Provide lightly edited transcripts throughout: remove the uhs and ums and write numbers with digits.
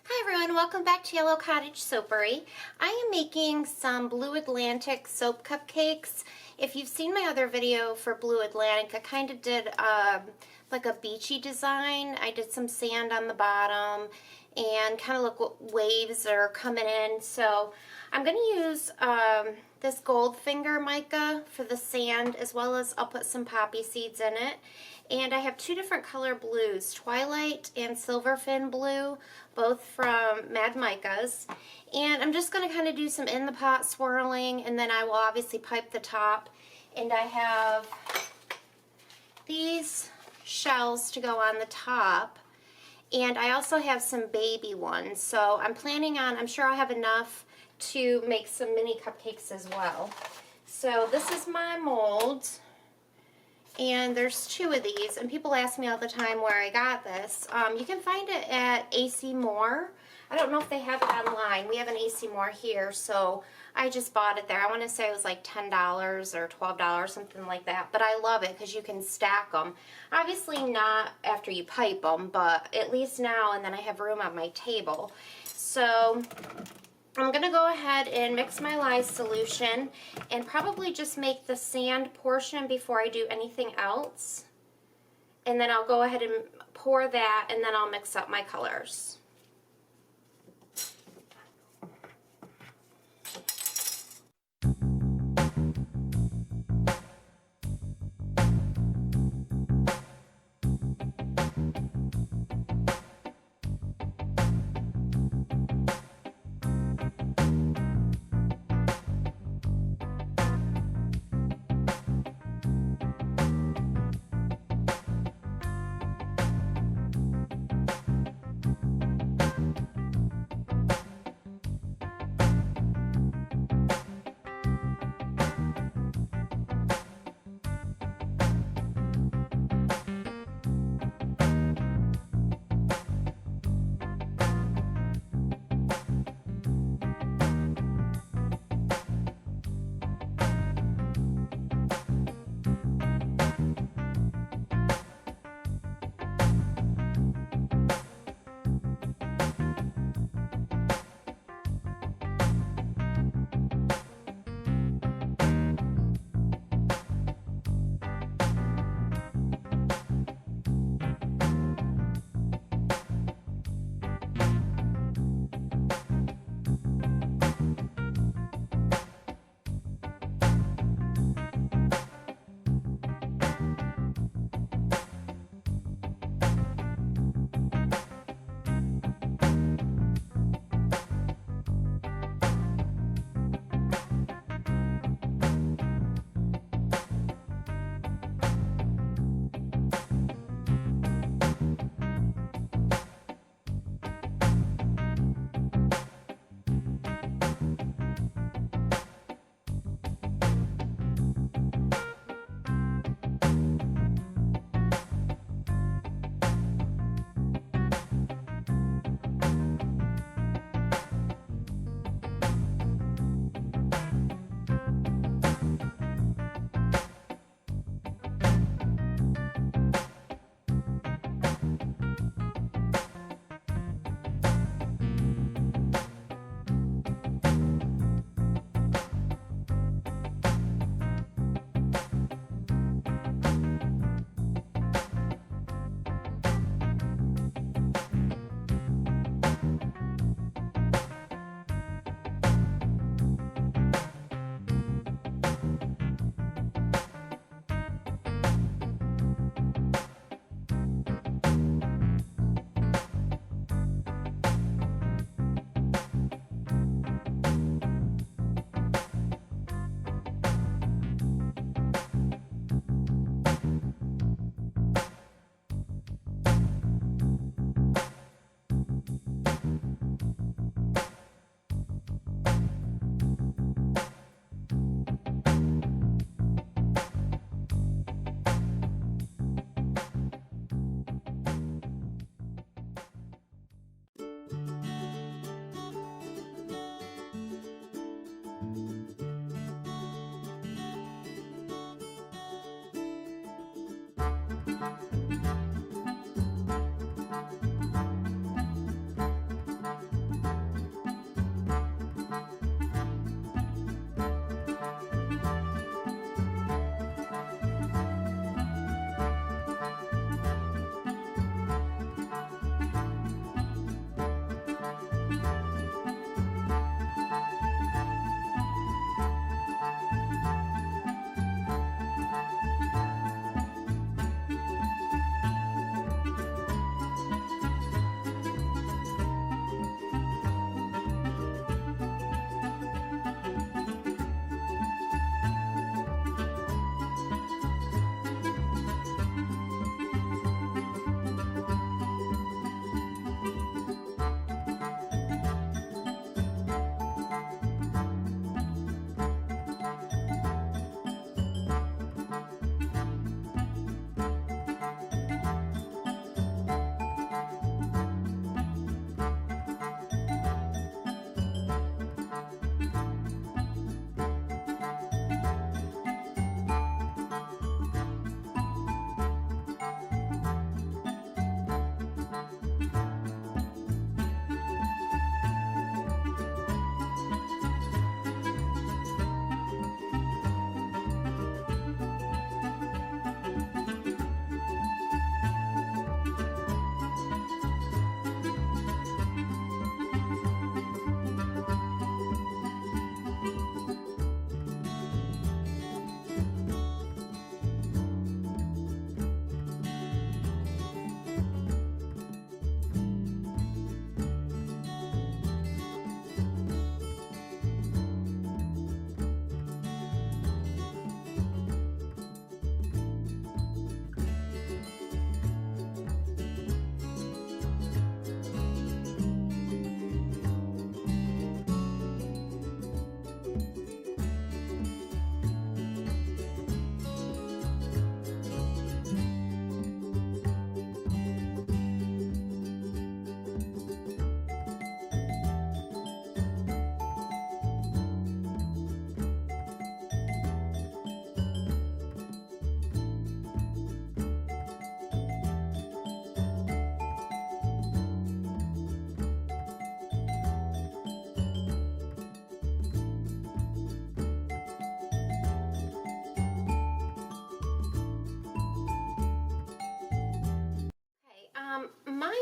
Hi everyone, welcome back to Yellow Cottage Soapery. I am making some Blue Atlantic soap cupcakes. If you've seen my other video for Blue Atlantic, I kind of did like a beachy design. I did some sand on the bottom and kind of look what waves are coming in. So I'm going to use this Goldfinger mica for the sand, as well as I'll put some poppy seeds in it. And I have two different color blues, Twilight and Silverfin Blue, both from Mad Micas. And I'm just going to kind of do some in the pot swirling, and then I will obviously pipe the top. And I have these shells to go on the top. And I also have some baby ones. So I'm planning on, I'm sure I'll have enough to make some mini cupcakes as well. So this is my mold. And there's two of these, and people ask me all the time where I got this. You can find it at AC Moore. I don't know if they have it online. We have an AC Moore here, so I just bought it there. I want to say it was like $10 or $12, something like that. But I love it because you can stack them. Obviously not after you pipe them, but at least now, and then I have room on my table. So I'm going to go ahead and mix my lye solution and probably just make the sand portion before I do anything else. And then I'll go ahead and pour that, and then I'll mix up my colors.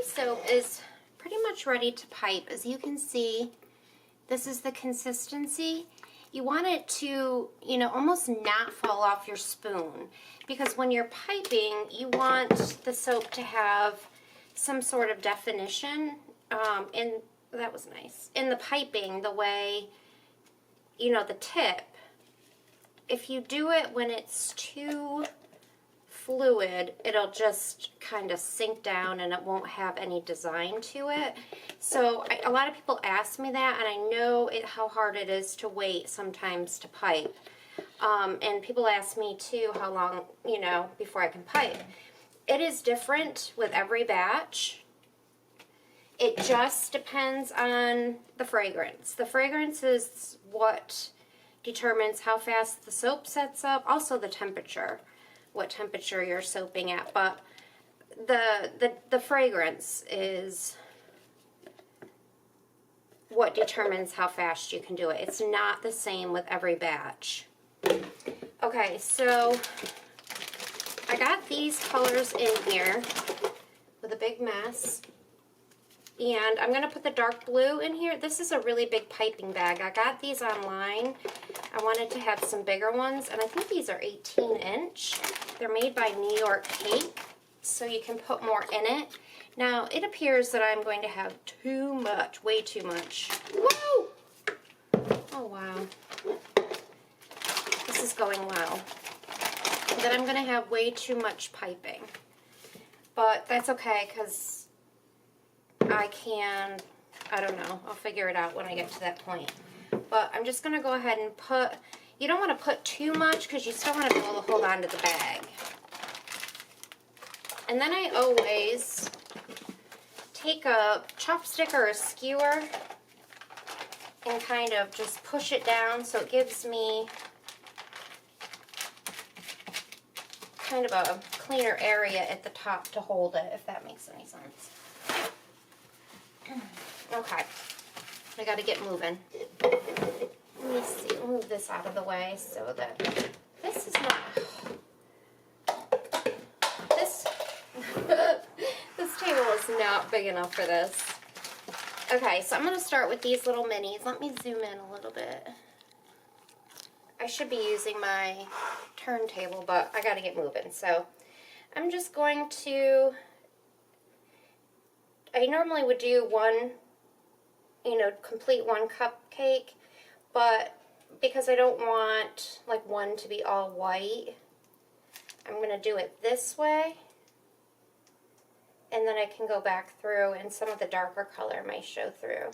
soap is pretty much ready to pipe. As you can see, this is the consistency. You want it to, you know, almost not fall off your spoon, because when you're piping, you want the soap to have some sort of definition. And that was nice. In the piping, the way, you know, the tip, if you do it when it's too fluid, it'll just kind of sink down and it won't have any design to it. So a lot of people ask me that, and I know how hard it is to wait sometimes to pipe. And people ask me too how long, you know, before I can pipe. It is different with every batch. It just depends on the fragrance. The fragrance is what determines how fast the soap sets up, also the temperature, what temperature you're soaping at, but the fragrance is what determines how fast you can do it. It's not the same with every batch. Okay, so I got these colors in here with a big mess, and I'm going to put the dark blue in here. This is a really big piping bag. I got these online. I wanted to have some bigger ones, and I think these are 18-inch. They're made by New York Cake, so you can put more in it. Now, it appears that I'm going to have too much, way too much. Whoa! Oh, wow. This is going well. That I'm going to have way too much piping. But that's okay, because I don't know, I'll figure it out when I get to that point. But I'm just going to go ahead and put, you don't want to put too much because you still want to be able to hold on to the bag. And then I always take a chopstick or a skewer and kind of just push it down so it gives me kind of a cleaner area at the top to hold it, if that makes any sense. Okay, I gotta get moving. Let me see, move this out of the way so that this is not, this table is not big enough for this. Okay, so I'm gonna start with these little minis. Let me zoom in a little bit. I should be using my turntable, but I gotta get moving. So I'm just going to, I normally would do one, you know, complete one cupcake, but because I don't want like one to be all white, I'm gonna do it this way, and then I can go back through and some of the darker color may show through.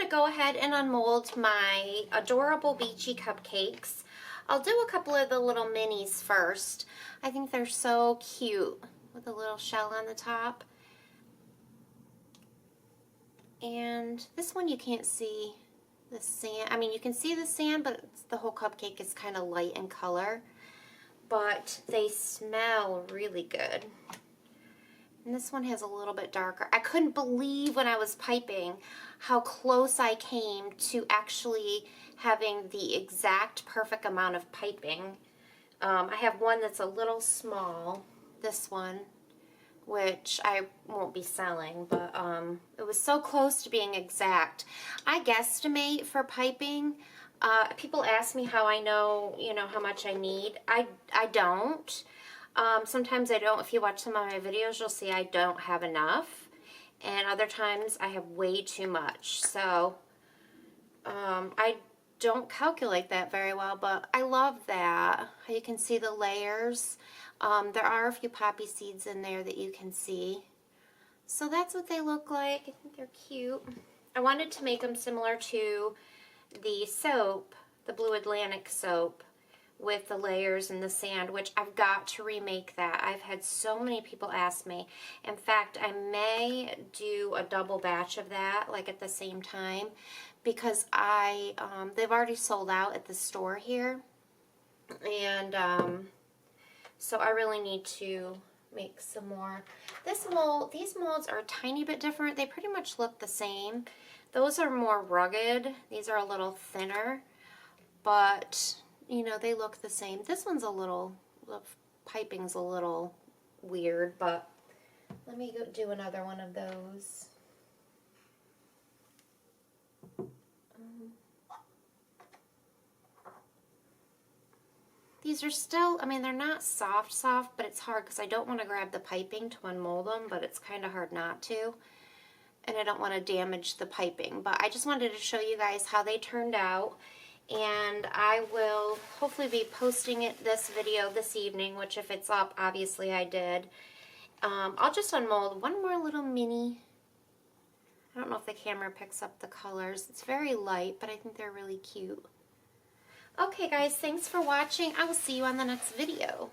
go ahead and unmold my adorable beachy cupcakes. I'll do a couple of the little minis first. I think they're so cute with a little shell on the top. And this one you can't see the sand. I mean, you can see the sand, but the whole cupcake is kind of light in color. But they smell really good. And this one has a little bit darker. I couldn't believe when I was piping how close I came to actually having the exact perfect amount of piping. I have one that's a little small, this one, which I won't be selling, but it was so close to being exact. I guesstimate for piping. People ask me how I know, how much I need. I don't. Sometimes I don't. If you watch some of my videos, you'll see I don't have enough. And other times I have way too much. So I don't calculate that very well, but I love that. You can see the layers. There are a few poppy seeds in there that you can see. So that's what they look like. I think they're cute. I wanted to make them similar to the soap, the Blue Atlantic soap, with the layers and the sand, which I've got to remake that. I've had so many people ask me. In fact, I may do a double batch of that, like at the same time, because they've already sold out at the store here. And so I really need to make some more. These molds are a tiny bit different. They pretty much look the same. Those are more rugged. These are a little thinner, but they look the same. This one's the piping's a little weird, but let me go do another one of those. These are still, they're not soft, but it's hard because I don't want to grab the piping to unmold them, but it's kind of hard not to. And I don't want to damage the piping. But I just wanted to show you guys how they turned out. And I will hopefully be posting this video this evening, which if it's up, obviously I did. I'll just unmold one more little mini. I don't know if the camera picks up the colors. It's very light, but I think they're really cute. Okay guys, thanks for watching. I will see you on the next video.